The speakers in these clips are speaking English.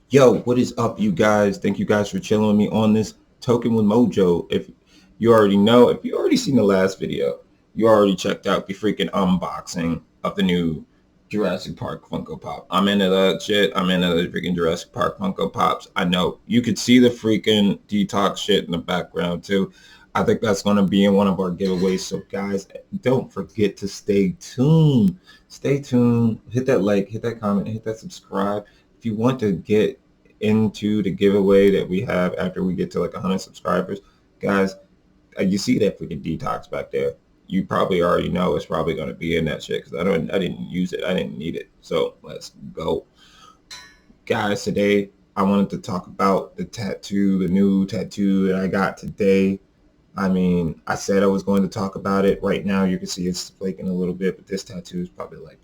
Yo, what is up, you guys? Thank you guys for chilling with me on this Token with Mojo. If you already know, if you already seen the last video, you already checked out the freaking unboxing of the new Jurassic Park Funko Pop. I'm into that shit. I'm into the freaking Jurassic Park Funko Pops. I know you could see the freaking detox shit in the background too. I think that's going to be in one of our giveaways. So guys, don't forget to stay tuned. Stay tuned. Hit that like, hit that comment, hit that subscribe if you want to get into the giveaway that we have after we get to like 100 subscribers, guys, you see that freaking detox back there. You probably already know it's probably going to be in that shit because I didn't use it. I didn't need it. So let's go. Guys, today I wanted to talk about the new tattoo that I got today. I mean, I said I was going to talk about it. Right now, you can see it's flaking a little bit, but this tattoo is probably like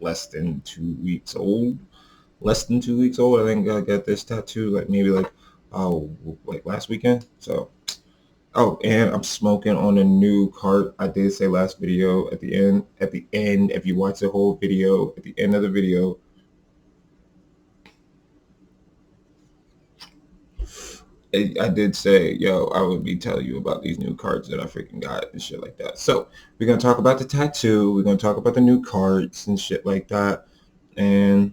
less than 2 weeks old. Less than 2 weeks old. I think I got this tattoo like maybe like last weekend. So and I'm smoking on a new cart. I did say last video at the end, if you watch the whole video, at the end of the video, I did say, yo, I would be telling you about these new cards that I freaking got and shit like that. So we're gonna talk about the tattoo. We're gonna talk about the new cards and shit like that. And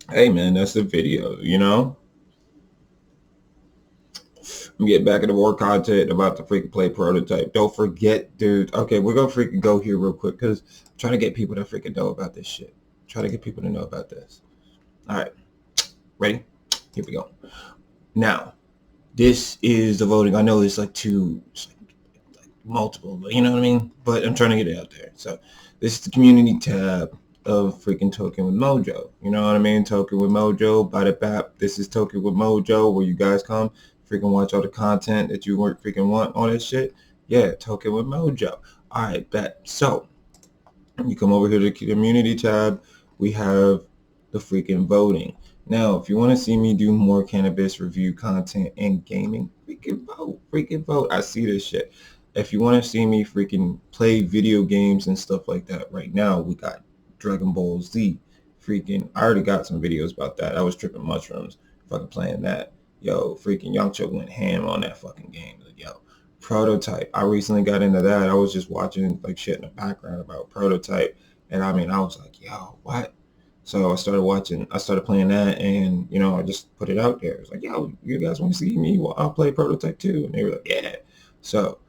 hey, man, that's the video. I'm getting back into more content about the freaking play prototype. Don't forget, dude. Okay, we're gonna freaking go here real quick because I'm trying to get people to freaking know about this shit. Try to get people to know about this. All right, ready? Here we go. Now, this is the voting. I know it's like multiple, but you know what I mean? But I'm trying to get it out there. So this is the community tab of freaking Token with Mojo. You know what I mean? Token with Mojo, bada bap. This is Token with Mojo, where you guys come, freaking watch all the content that you weren't freaking want, all that shit. Yeah, Token with Mojo. All right, bet. So you come over here to the community tab. We have the freaking voting. Now, if you want to see me do more cannabis review content and gaming, freaking vote. Freaking vote. I see this shit. If you want to see me freaking play video games and stuff like that, right now we got Dragon Ball Z. Freaking, I already got some videos about that. I was tripping mushrooms fucking playing that. Yo, freaking Yamcha went ham on that fucking game. Like, yo, Prototype. I recently got into that. I was just watching like shit in the background about Prototype, and I mean, I was like, yo, what? So I started playing that, and I just put it out there. It's like, yo, you guys want to see me? Well, I'll play Prototype too, and they were like, yeah. So,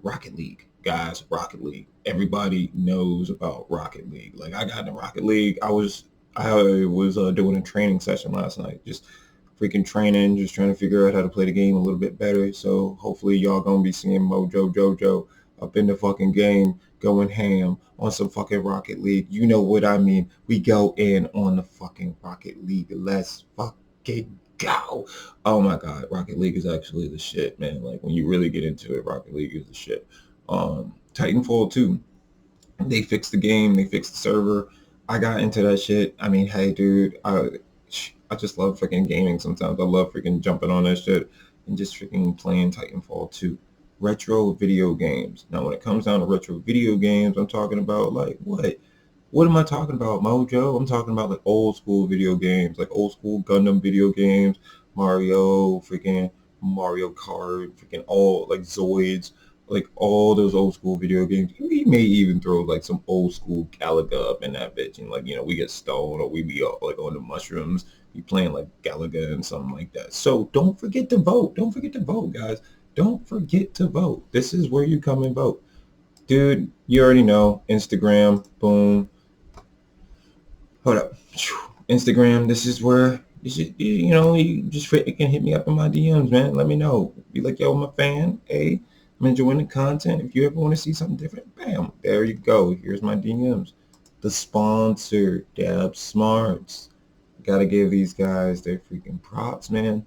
Rocket League, guys, Rocket League. Everybody knows about Rocket League. Like, I got into Rocket League. I was doing a training session last night, just freaking training, just trying to figure out how to play the game a little bit better. So hopefully y'all gonna be seeing Mojo Jojo up in the fucking game going ham on some fucking Rocket League. You know what I mean? We go in on the fucking Rocket League. Let's fucking go. Oh my god, Rocket League is actually the shit, man. Like when you really get into it, Rocket League is the shit. Titanfall 2. They fixed the game, they fixed the server. I got into that shit. I mean, hey dude, I just love freaking gaming sometimes. I love freaking jumping on that shit and just freaking playing Titanfall 2. Retro video games. Now, when it comes down to retro video games, I'm talking about like what? What am I talking about, Mojo? I'm talking about like old school video games, like old school Gundam video games, Mario, freaking Mario Kart, freaking all like Zoids, like all those old school video games. We may even throw like some old school Galaga up in that bitch, and like we get stoned or we be like on the mushrooms, be playing like Galaga and something like that. So don't forget to vote. Don't forget to vote, guys. Don't forget to vote. This is where you come and vote, dude. You already know Instagram. Boom. Hold up. Instagram. This is where you just you can hit me up in my DMs, man. Let me know. Be like, yo, I'm a fan. Hey, I'm enjoying the content. If you ever want to see something different, bam, there you go. Here's my DMs. The sponsor, Dab Smarts. Gotta give these guys their freaking props, man.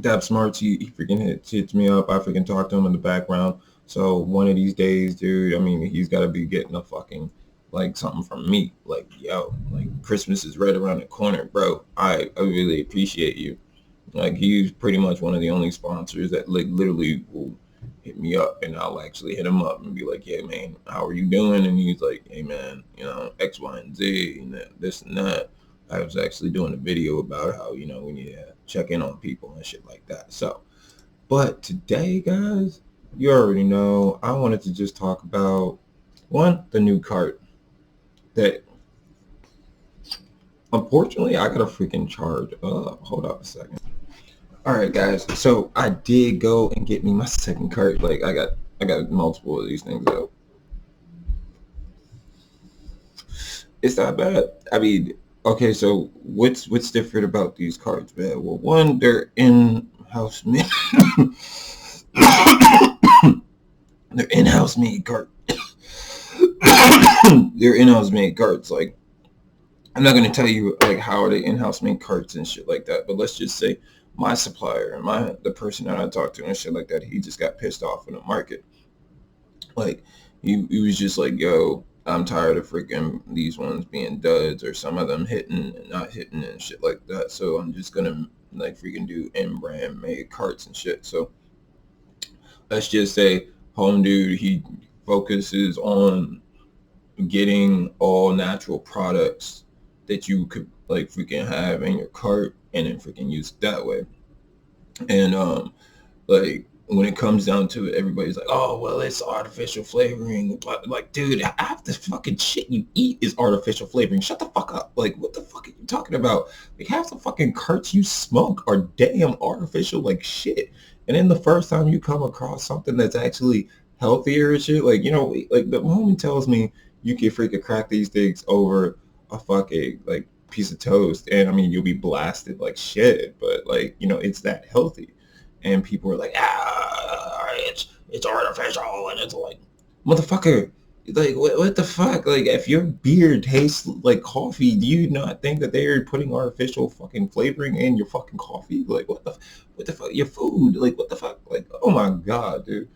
Dab Smarts, he freaking hits me up. I freaking talk to him in the background. So one of these days, dude, I mean, he's got to be getting a fucking like something from me. Like, yo, like Christmas is right around the corner, bro. I really appreciate you. Like, he's pretty much one of the only sponsors that like literally will hit me up, and I'll actually hit him up and be like, yeah, man, how are you doing? And he's like, hey, man, X, Y, and Z, and this and that. I was actually doing a video about how, you know, we need to check in on people and shit like that. So, but today, guys, you already know, I wanted to just talk about, one, the new cart that, unfortunately, I got to freaking charge up. Hold up a second. All right, guys. So I did go and get me my second cart. Like I got multiple of these things out. It's not bad. I mean, okay. So what's different about these carts, man? Well, one, they're in-house made. They're in-house made cart. They're in-house made carts. Like, I'm not gonna tell you like how are they in-house made carts and shit like that. But let's just say my supplier and the person that I talked to and shit like that, he just got pissed off in the market. Like he was just like, yo, I'm tired of freaking these ones being duds or some of them hitting and not hitting and shit like that. So I'm just gonna like freaking do in brand made carts and shit. So let's just say home dude, he focuses on getting all natural products that you could like freaking have in your cart and then freaking use it that way. And like when it comes down to it, everybody's like, oh well, it's artificial flavoring. But like, dude, half the fucking shit you eat is artificial flavoring. Shut the fuck up. Like, what the fuck are you talking about? Like, half the fucking carts you smoke are damn artificial like shit. And then the first time you come across something that's actually healthier and shit, like, you know, like the moment tells me you can freaking crack these things over a fucking like piece of toast, and I mean you'll be blasted like shit, but like, you know, it's that healthy. And people are like, it's artificial, and it's like, motherfucker, like what the fuck? Like if your beer tastes like coffee, do you not think that they're putting artificial fucking flavoring in your fucking coffee? Like what the fuck? Your food, like what the fuck? Like oh my god, dude.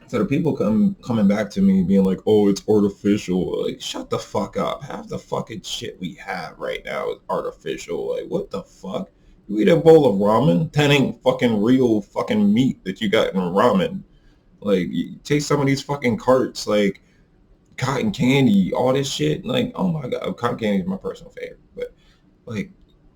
So the people coming back to me being like, "Oh, it's artificial." Like, shut the fuck up. Half the fucking shit we have right now is artificial. Like, what the fuck? You eat a bowl of ramen, that ain't fucking real fucking meat that you got in ramen. Like, you take some of these fucking carts, like cotton candy, all this shit. Like, oh my god, cotton candy is my personal favorite. But like,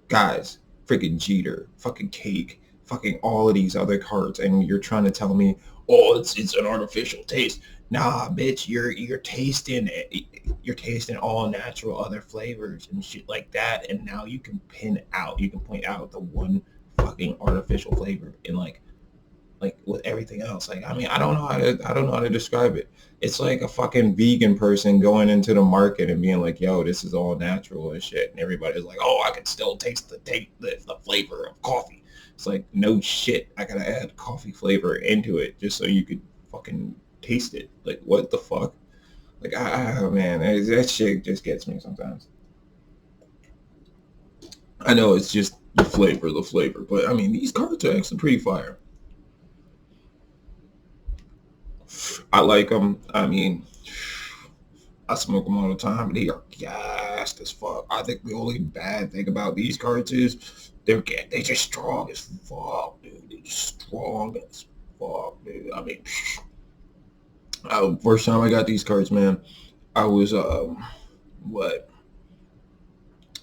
guys, freaking Jeter, fucking Cake, fucking all of these other cards, and you're trying to tell me, oh, it's an artificial taste. Nah, bitch, you're tasting all natural other flavors and shit like that, and now you can point out the one fucking artificial flavor in like with everything else. Like, I mean, I don't know how to describe it. It's like a fucking vegan person going into the market and being like, yo, this is all natural and shit. And everybody's like, oh, I can still taste the flavor of coffee. It's like, no shit. I gotta add coffee flavor into it just so you could fucking taste it. Like, what the fuck? Like, man, that shit just gets me sometimes. I know it's just the flavor. But I mean, these cards are actually pretty fire. I like them. I mean, I smoke them all the time. They are gassed as fuck. I think the only bad thing about these cards is they just strong as fuck, dude. They just strong as fuck, dude. I mean, first time I got these cards, man, I was what?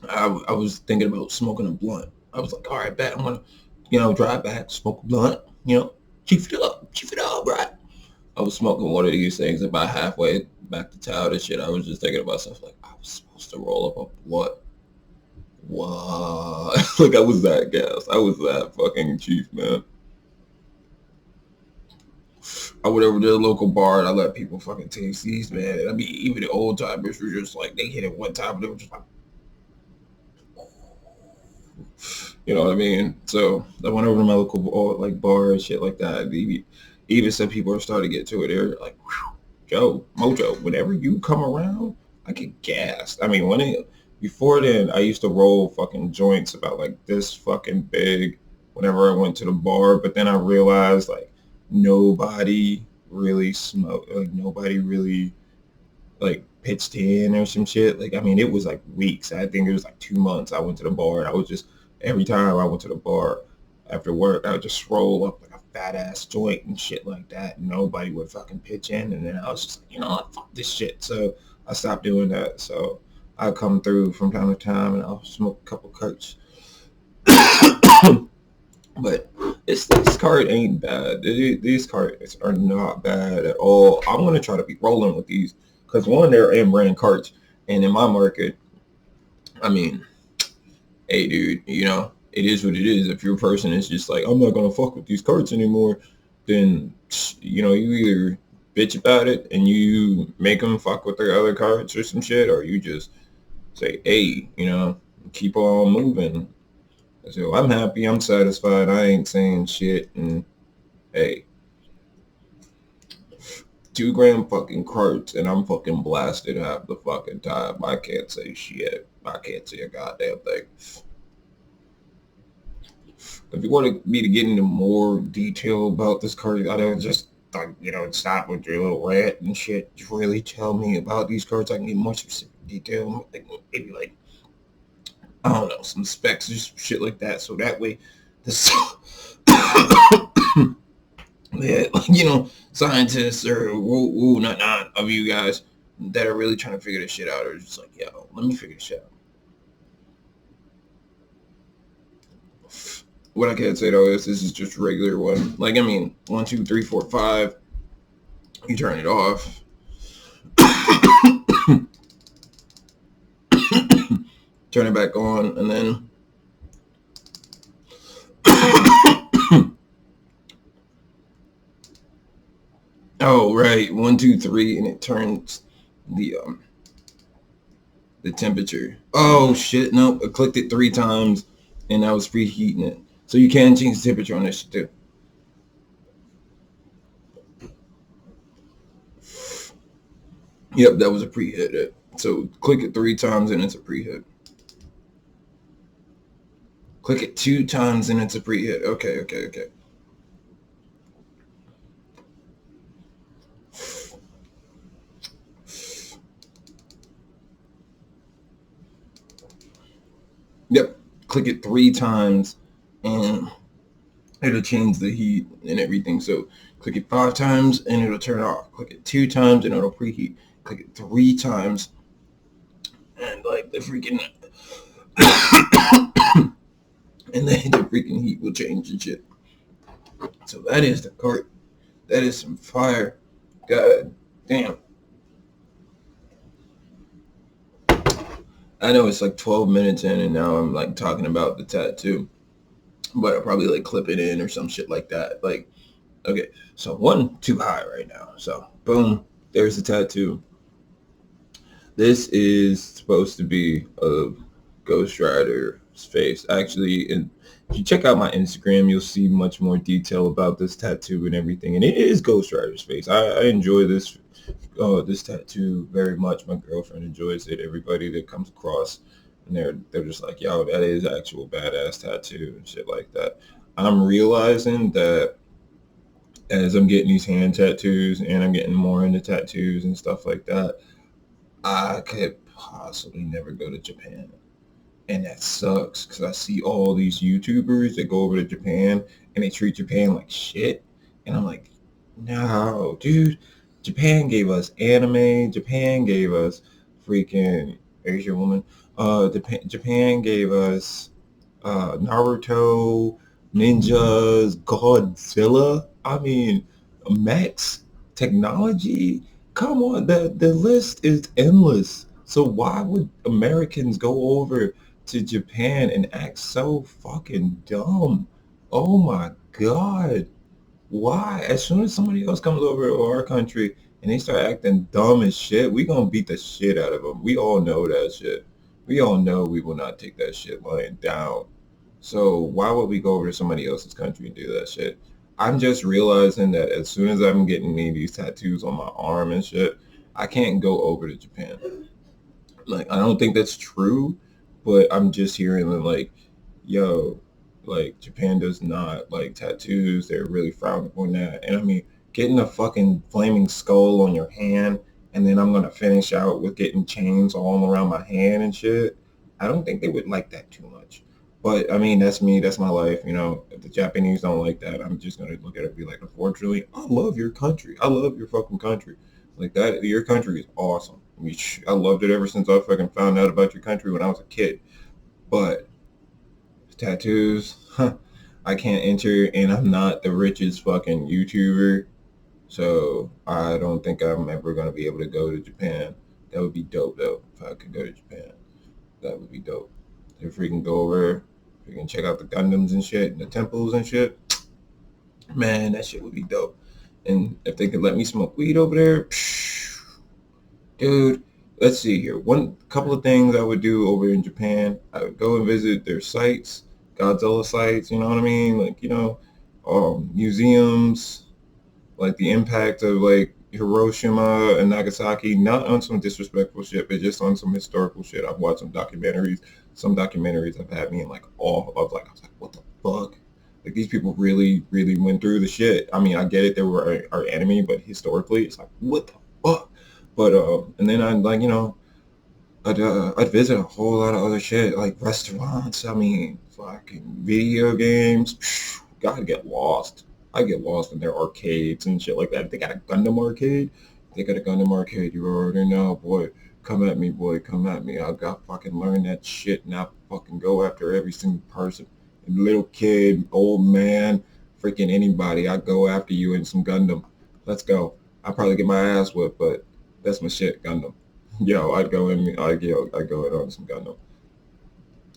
I was thinking about smoking a blunt. I was like, all right, bet I'm gonna, you know, drive back, smoke a blunt, you know, chief it up, right? I was smoking one of these things about halfway back to town and shit. I was just thinking about stuff like I was supposed to roll up a blunt. What? Like I was that gas. I was that fucking chief, man. I went over to the local bar and I let people fucking taste these, man. I mean, even the old timers were just like they hit it one time and they were just like, you know what I mean? So I went over to my local like bar and shit like that. Even some people are starting to get to it. They're like, whew, Joe, Mojo, whenever you come around, I get gassed. I mean, before then, I used to roll fucking joints about like this fucking big whenever I went to the bar. But then I realized like nobody really smoked, like nobody really like pitched in or some shit. Like, I mean, it was like weeks. I think it was like 2 months. I went to the bar and I was just, every time I went to the bar after work, I would just roll up like a fat ass joint and shit like that. Nobody would fucking pitch in. And then I was just like, you know what, fuck this shit. So I stopped doing that. So I come through from time to time and I'll smoke a couple carts. But this card ain't bad. These cards are not bad at all. I'm gonna try to be rolling with these because one, they're M brand cards, and in my market, I mean, hey, dude, it is what it is. If your person is just like, I'm not gonna fuck with these cards anymore, then you either bitch about it and you make them fuck with their other cards or some shit, or you just say, hey, keep on moving. So I'm happy, I'm satisfied, I ain't saying shit, and hey, 2 gram fucking carts, and I'm fucking blasted half the fucking time. I can't say shit. I can't say a goddamn thing. If you want me to get into more detail about this card, I don't just stop with your little rant and shit. Just really tell me about these cards. I can get more specific detail, maybe like I don't know, some specs or some shit like that. So that way, this yeah, scientists or not of you guys that are really trying to figure this shit out are just like, yo, let me figure this shit out. What I can say though is this is just regular one. Like, I mean, 1, 2, 3, 4, 5. You turn it off. Turn it back on, and then oh right, 1, 2, 3, and it turns the temperature. Oh shit, nope. I clicked it 3 times and I was preheating it. So you can change the temperature on this shit too. Yep, that was a preheat. So click it 3 times and it's a preheat. Click it 2 times and it's a preheat. Okay. Yep, click it 3 times and it'll change the heat and everything. So click it 5 times and it'll turn off. Click it 2 times and it'll preheat. Click it 3 times and like the freaking and then the freaking heat will change and shit. So that is the cart. That is some fire. God damn. I know it's like 12 minutes in and now I'm like talking about the tattoo. But I'll probably like clip it in or some shit like that. Like, okay, so 1 too high right now. So boom, there's the tattoo. This is supposed to be a Ghost Rider's face. Actually, and if you check out my Instagram, you'll see much more detail about this tattoo and everything. And it is Ghost Rider's face. I enjoy this tattoo very much. My girlfriend enjoys it. Everybody that comes across, and they're just like, yo, that is actual badass tattoo and shit like that. I'm realizing that as I'm getting these hand tattoos and I'm getting more into tattoos and stuff like that, I could possibly never go to Japan. And that sucks because I see all these YouTubers that go over to Japan and they treat Japan like shit. And I'm like, no, dude. Japan gave us anime. Japan gave us freaking Asian woman. Japan gave us Naruto, ninjas, Godzilla. I mean, mechs, technology. Come on, the list is endless. So why would Americans go over to Japan and act so fucking dumb? Oh my God. Why? As soon as somebody else comes over to our country and they start acting dumb as shit, we gonna beat the shit out of them. We all know that shit. We all know we will not take that shit lying down. So why would we go over to somebody else's country and do that shit? I'm just realizing that as soon as I'm getting me these tattoos on my arm and shit, I can't go over to Japan. Like, I don't think that's true, but I'm just hearing that, like, yo, like, Japan does not like tattoos. They're really frowned upon that. And I mean, getting a fucking flaming skull on your hand, and then I'm gonna finish out with getting chains all around my hand and shit. I don't think they would like that too much. But I mean, that's me. That's my life. If the Japanese don't like that, I'm just gonna look at it and be like, unfortunately, I love your country. I love your fucking country. Like that, your country is awesome. I loved it ever since I fucking found out about your country when I was a kid. But tattoos, I can't enter, and I'm not the richest fucking YouTuber, so I don't think I'm ever gonna be able to go to Japan. That would be dope though, if I could go to Japan. That would be dope. If we can go over, we can check out the Gundams and shit, and the temples and shit. Man, that shit would be dope. And if they could let me smoke weed over there, dude, let's see here. One couple of things I would do over in Japan. I would go and visit their sites, Godzilla sites. You know what I mean? Like museums, like the impact of like Hiroshima and Nagasaki. Not on some disrespectful shit, but just on some historical shit. I've watched some documentaries. Some documentaries have had me in like awe of like I was like, what the fuck? Like these people really, really went through the shit. I mean, I get it, they were our enemy, but historically, it's like, what the fuck? But and then I like I'd visit a whole lot of other shit like restaurants. I mean, fucking video games. Gotta get lost. I get lost in their arcades and shit like that. If they got a Gundam arcade, they got a Gundam arcade. You already know, boy. Come at me, boy. Come at me. I got fucking learn that shit and I fucking go after every single person. Little kid, old man, freaking anybody. I go after you in some Gundam. Let's go. I probably get my ass whipped, but that's my shit, Gundam. Yo, I'd go in on some Gundam.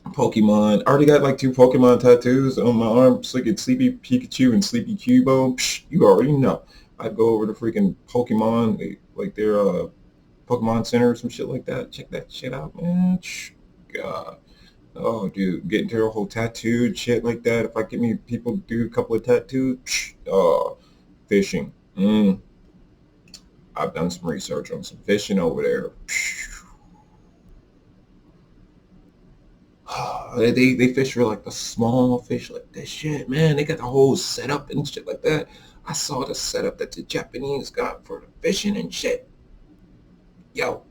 Pokemon. I already got like 2 Pokemon tattoos on my arm. Freaking Sleepy Pikachu and Sleepy Cubo. Psh, you already know. I'd go over to freaking Pokemon, like their Pokemon Center or some shit like that. Check that shit out, man. God. Oh, dude, get into a whole tattooed shit like that. If I get me people do a couple of tattoos, fishing. I've done some research on some fishing over there. They fish for like the small fish like this shit, man. They got the whole setup and shit like that. I saw the setup that the Japanese got for the fishing and shit. Yo,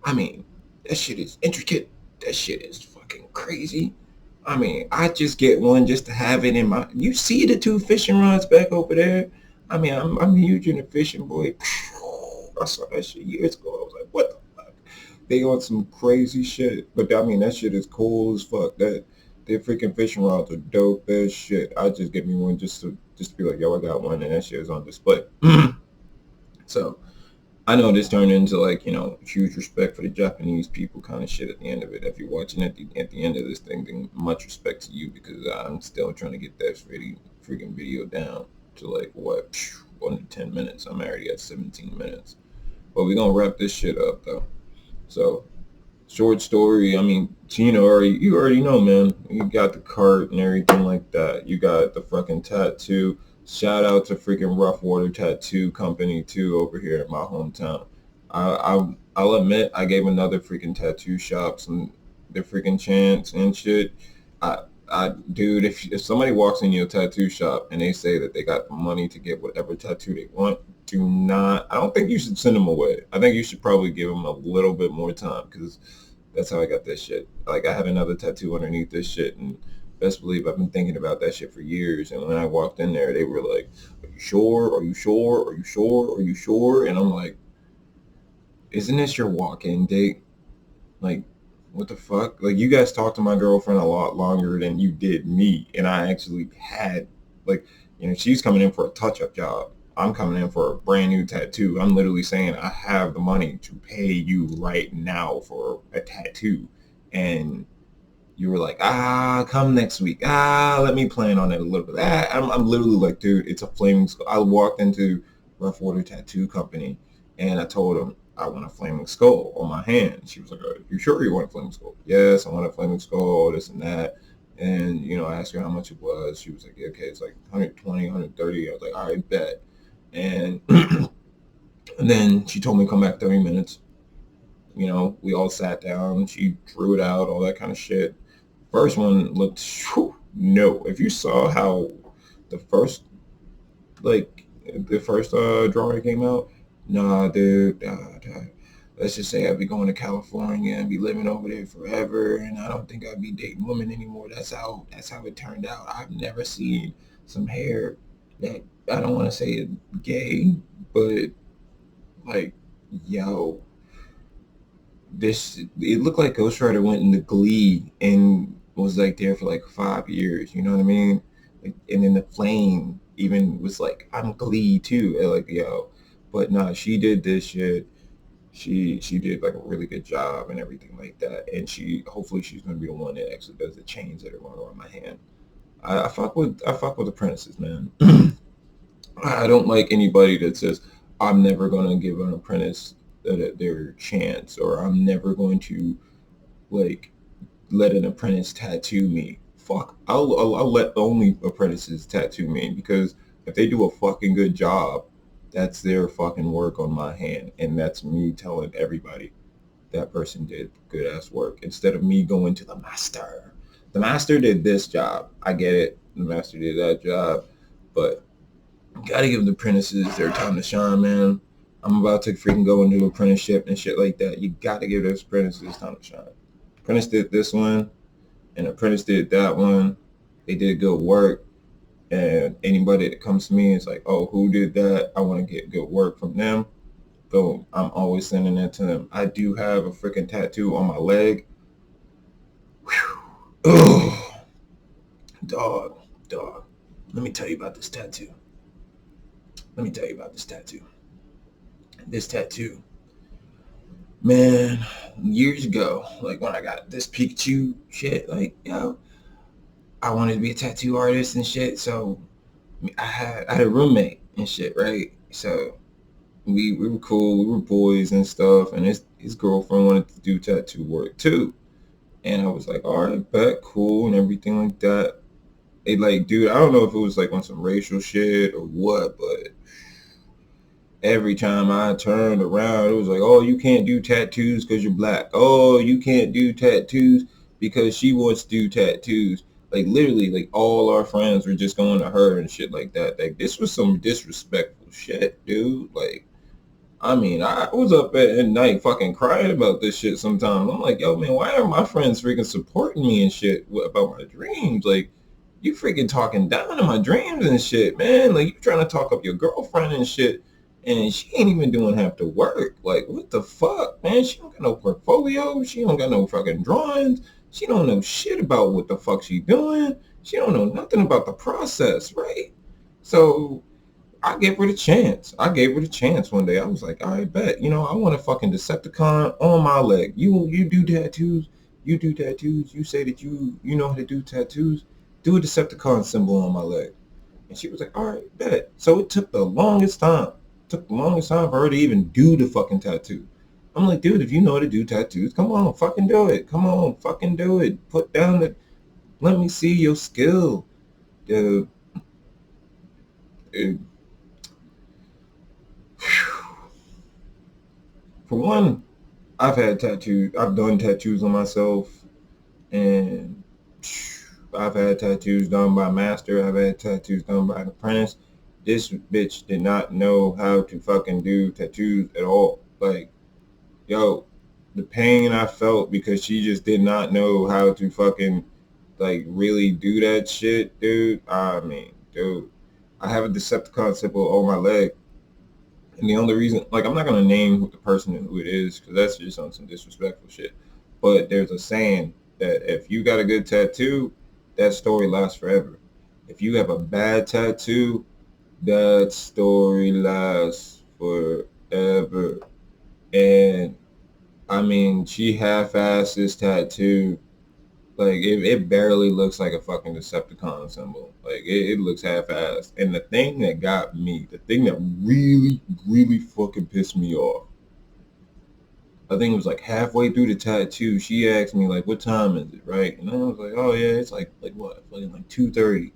I mean, that shit is intricate. That shit is fucking crazy. I mean, I just get one just to have it in my. You see the 2 fishing rods back over there? I mean, I'm huge in the fishing, boy. I saw that shit years ago. I was like, what the fuck? They on some crazy shit. But I mean, that shit is cool as fuck. Their freaking fishing rods are dope as shit. I just get me one just to be like, yo, I got one, and that shit is on display. So I know this turned into like, huge respect for the Japanese people kind of shit at the end of it. If you're watching at the end of this thing, then much respect to you because I'm still trying to get that freaking video down to like what, under 10 minutes. I'm already at 17 minutes. But we're gonna wrap this shit up though. So short story, I mean, you already know, man. You got the cart and everything like that. You got the fucking tattoo. Shout out to freaking Rough Water Tattoo Company too over here in my hometown. I'll admit I gave another freaking tattoo shop some the freaking chance and shit. Dude, if somebody walks in your tattoo shop and they say that they got the money to get whatever tattoo they want, do not. I don't think you should send them away. I think you should probably give them a little bit more time because that's how I got this shit. Like I have another tattoo underneath this shit, and best believe I've been thinking about that shit for years. And when I walked in there, they were like, "Are you sure? Are you sure? Are you sure? Are you sure?" And I'm like, "Isn't this your walk-in date? Like, what the fuck? Like, you guys talked to my girlfriend a lot longer than you did me, and I actually had like, she's coming in for a touch-up job. I'm coming in for a brand new tattoo. I'm literally saying I have the money to pay you right now for a tattoo, and you were like, come next week. Let me plan on it a little bit. I'm literally like, dude, it's a flaming skull. I walked into Rough Water Tattoo Company and I told them I want a flaming skull on my hand. She was like, are you sure you want a flaming skull? Yes, I want a flaming skull, this and that. And, I asked her how much it was. She was like, yeah, okay, it's like 120, 130. I was like, all right, bet. And, and then she told me to come back 30 minutes. We all sat down. She drew it out, all that kind of shit. First one looked, no. If you saw how the first, drawing came out, nah, dude, let's just say I'd be going to California and be living over there forever, and I don't think I'd be dating women anymore. That's how it turned out. I've never seen some hair that, I don't want to say it gay, but like, yo, it looked like Ghost Rider went into Glee and was like there for like 5 years. You know what I mean? Like, and then the Flame even was like, I'm Glee too. And like, yo, but nah, she did this shit. She did like a really good job and everything like that. And she hopefully she's gonna be the one that actually does the chains that are going around my hand. I fuck with apprentices, man. I don't like anybody that says I'm never gonna give an apprentice their chance, or I'm never going to like let an apprentice tattoo me. Fuck, I'll let only apprentices tattoo me, because if they do a fucking good job, that's their fucking work on my hand, and that's me telling everybody that person did good ass work, instead of me going to the master. The master did this job. I get it. The master did that job, but gotta give the apprentices their time to shine, man. I'm about to freaking go into apprenticeship and shit like that. You gotta give those apprentices time to shine. Apprentice did this one, and apprentice did that one. They did good work, and anybody that comes to me is like, oh, who did that? I want to get good work from them. So I'm always sending that to them. I do have a freaking tattoo on my leg. Whew. Oh, dog. Let me tell you about this tattoo. This tattoo, man, years ago, like when I got this Pikachu shit, like, yo, I wanted to be a tattoo artist and shit. So I had a roommate and shit, right? So we were cool, we were boys and stuff, and his girlfriend wanted to do tattoo work too. And I was like, all right, bet, cool, and everything like that. It like, dude, I don't know if it was like on some racial shit or what, but every time I turned around, it was like, oh, you can't do tattoos because you're black. Oh, you can't do tattoos because she wants to do tattoos. Like, literally, like, all our friends were just going to her and shit like that. Like, this was some disrespectful shit, dude. Like, I mean, I was up at night fucking crying about this shit sometimes. I'm like, yo, man, why are my friends freaking supporting me and shit about my dreams? Like, you freaking talking down to my dreams and shit, man. Like, you trying to talk up your girlfriend and shit, and she ain't even doing half the work. Like, what the fuck, man? She don't got no portfolio. She don't got no fucking drawings. She don't know shit about what the fuck she doing. She don't know nothing about the process, right? So I gave her the chance. One day. I was like, I bet. You know, I want a fucking Decepticon on my leg. You do tattoos. You do tattoos. You say that you know how to do tattoos. Do a Decepticon symbol on my leg. And she was like, all right, bet. So it took the longest time. For her to even do the fucking tattoo. I'm like, dude, if you know how to do tattoos, come on, fucking do it. Come on, fucking do it. Put down the, let me see your skill. Dude. Dude. For one, I've done tattoos on myself, and I've had tattoos done by master. I've had tattoos done by an apprentice. This bitch did not know how to fucking do tattoos at all. Like, yo, the pain I felt because she just did not know how to fucking like really do that shit, dude. I mean, dude, I have a Decepticon symbol on my leg. And the only reason, like, I'm not gonna name the person who it is, because that's just on some disrespectful shit. But there's a saying that if you got a good tattoo, that story lasts forever. If you have a bad tattoo, that story lasts forever. And I mean, she half-assed this tattoo. Like, it barely looks like a fucking Decepticon symbol. Like, it looks half-assed. And the thing that got me, the thing that really, really fucking pissed me off, I think it was like halfway through the tattoo, she asked me, like, what time is it, right? And I was like, oh, yeah, it's like what? Like 2:30.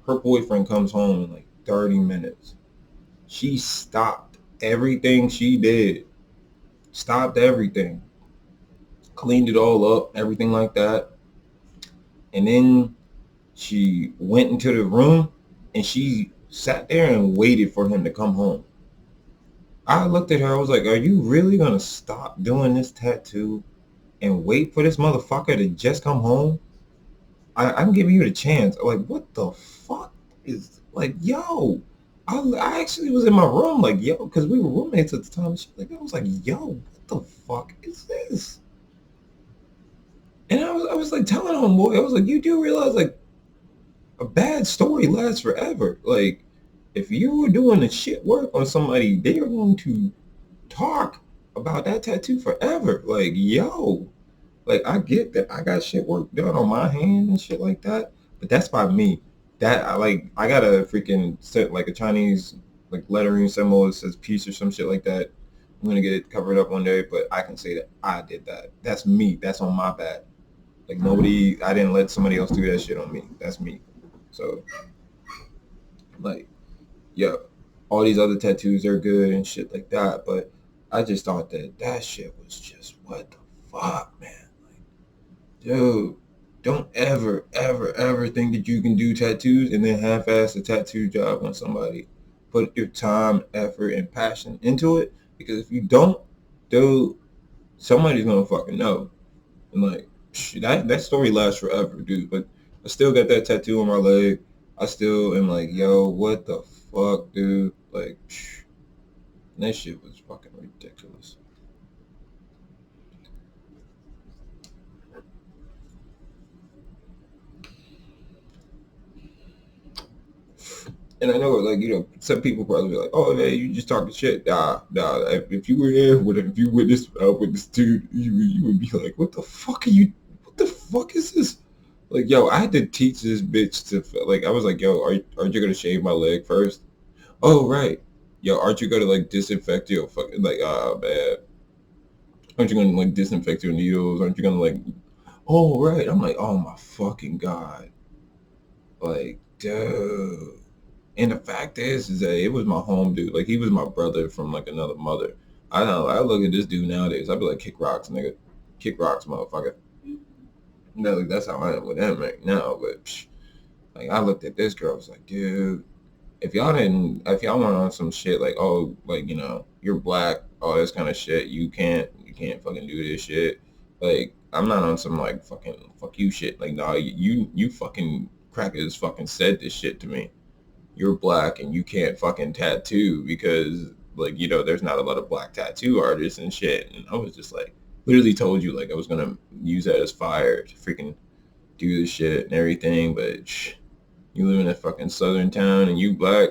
Her boyfriend comes home in like 30 minutes. She stopped everything she did. Stopped everything. Cleaned it all up, everything like that. And then she went into the room and she sat there and waited for him to come home. I looked at her, I was like, are you really gonna stop doing this tattoo and wait for this motherfucker to just come home? I'm giving you the chance. Like, what the fuck is, like, yo, I actually was in my room, like, yo, because we were roommates at the time. Like, I was like, yo, what the fuck is this? And I was like telling homeboy, I was like, you do realize like a bad story lasts forever. Like, if you were doing the shit work on somebody, they are going to talk about that tattoo forever. Like, yo, like I get that I got shit work done on my hand and shit like that, but that's by me. That I got a freaking set like a Chinese like lettering symbol that says peace or some shit like that. I'm gonna get it covered up one day, but I can say that I did that. That's me. That's on my back. Like nobody, I didn't let somebody else do that shit on me. That's me. So like, yeah, all these other tattoos are good and shit like that, but I just thought that that shit was just what the fuck, man. Dude, don't ever, ever, ever think that you can do tattoos and then half-ass a tattoo job on somebody. Put your time, effort, and passion into it, because if you don't, dude, somebody's gonna fucking know. And like, that story lasts forever, dude. But I still got that tattoo on my leg. I still am like, yo, what the fuck, dude? Like, that shit was fucking ridiculous. And I know, like, some people probably be like, "Oh, man, you just talking shit." Nah. If you were there, if you witnessed with this dude, you would be like, "What the fuck are you? What the fuck is this?" Like, yo, I had to teach this bitch to like. I was like, "Yo, aren't you gonna shave my leg first?" Oh, right. Yo, aren't you gonna like disinfect your fucking like? Ah, man, aren't you gonna like disinfect your needles? Aren't you gonna like? Oh, right. I'm like, oh my fucking god, like, dude. And the fact is that it was my home dude. Like he was my brother from like another mother. I know. I look at this dude nowadays. I'd be like, kick rocks, nigga. Kick rocks, motherfucker. No, like, that's how I am with him right now. But like, I looked at this girl. I was like, dude, if y'all went on some shit like, oh, like you're black, all this kind of shit, you can't fucking do this shit. Like, I'm not on some like fucking fuck you shit. Like, nah, you fucking crackers fucking said this shit to me. You're black and you can't fucking tattoo because like there's not a lot of black tattoo artists and shit. And I was just like, literally told you like I was gonna use that as fire to freaking do this shit and everything, but you live in a fucking southern town and you black,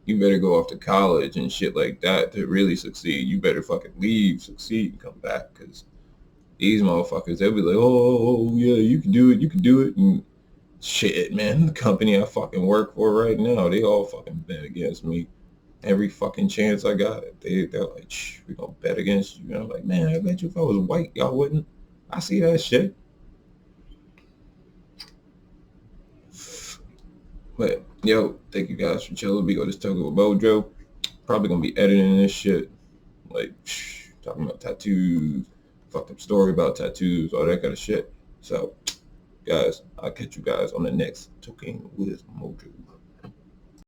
you better go off to college and shit like that to really succeed. You better fucking leave, succeed, and come back, because these motherfuckers, they'll be like, oh yeah, you can do it, and shit, man, the company I fucking work for right now, they all fucking bet against me every fucking chance I got. They're like, we gonna bet against you. And I'm like, man, I bet you if I was white, y'all wouldn't. I see that shit. But yo, thank you guys for chilling. We go to Talking with Mojo. Probably gonna be editing this shit, like talking about tattoos, fucked up story about tattoos, all that kind of shit. So, guys, I'll catch you guys on the next Talking with Mojo.